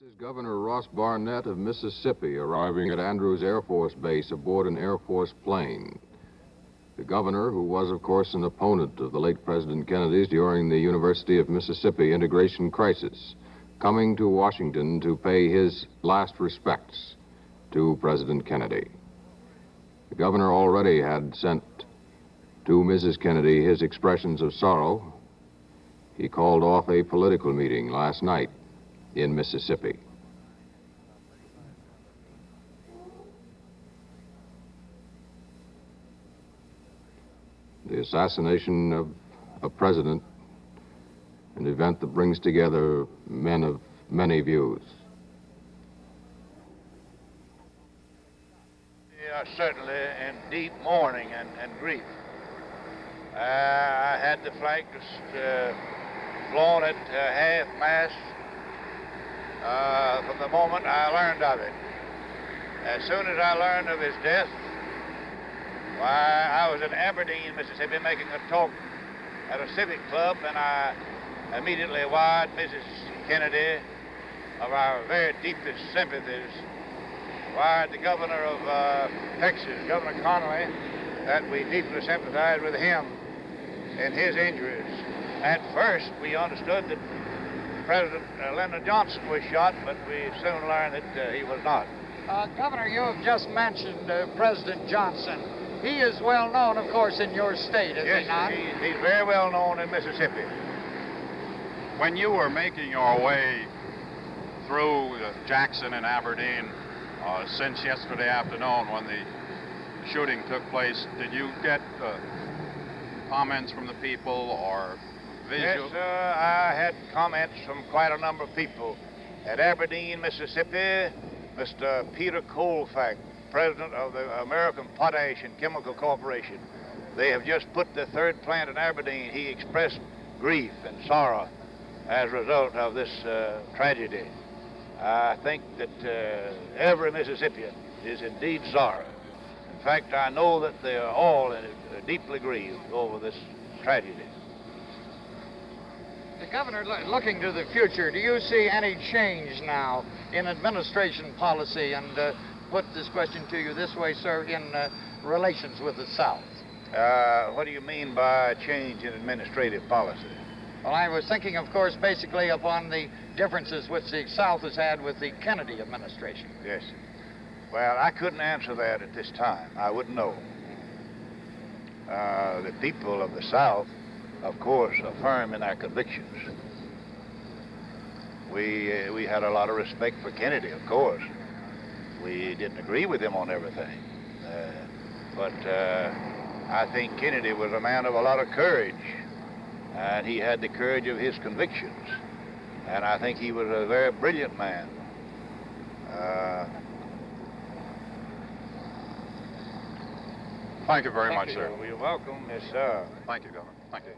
This is Governor Ross Barnett of Mississippi arriving at Andrews Air Force Base aboard an Air Force plane. The governor, who was, of course, an opponent of the late President Kennedy's during the University of Mississippi integration crisis, coming to Washington to pay his last respects to President Kennedy. The governor already had sent to Mrs. Kennedy his expressions of sorrow. He called off a political meeting last night in Mississippi. The assassination of a president, an event that brings together men of many views. We are certainly in deep mourning and grief. I had the flag flown at half-mast from the moment I learned of it. As soon as I learned of his death, I was in Aberdeen, Mississippi, making a talk at a civic club, and I immediately wired Mrs. Kennedy of our very deepest sympathies, wired the governor of Texas, Governor Connolly, that we deeply sympathize with him in his injuries. At first, we understood that President Lyndon Johnson was shot, but we soon learned that he was not. Governor, you have just mentioned President Johnson. He is well known, of course, in your state, is he not? Yes, he's very well known in Mississippi. When you were making your way through Jackson and Aberdeen since yesterday afternoon when the shooting took place, did you get comments from the people or visual? Yes, sir, I had comments from quite a number of people. At Aberdeen, Mississippi, Mr. Peter Colfax, president of the American Potash and Chemical Corporation. They have just put the third plant in Aberdeen. He expressed grief and sorrow as a result of this tragedy. I think that every Mississippian is indeed sorry. In fact, I know that they are all deeply grieved over this tragedy. The governor, looking to the future, do you see any change now in administration policy? And put this question to you this way, sir, in relations with the South. What do you mean by change in administrative policy? Well, I was thinking, of course, basically upon the differences which the South has had with the Kennedy administration. Yes. Well, I couldn't answer that at this time. I wouldn't know. The people of the South, of course, are firm in their convictions. We had a lot of respect for Kennedy, of course. We didn't agree with him on everything. But I think Kennedy was a man of a lot of courage, and he had the courage of his convictions. And I think he was a very brilliant man. Thank you very much, sir. You're welcome. Yes, sir. Thank you, Governor. Thank you.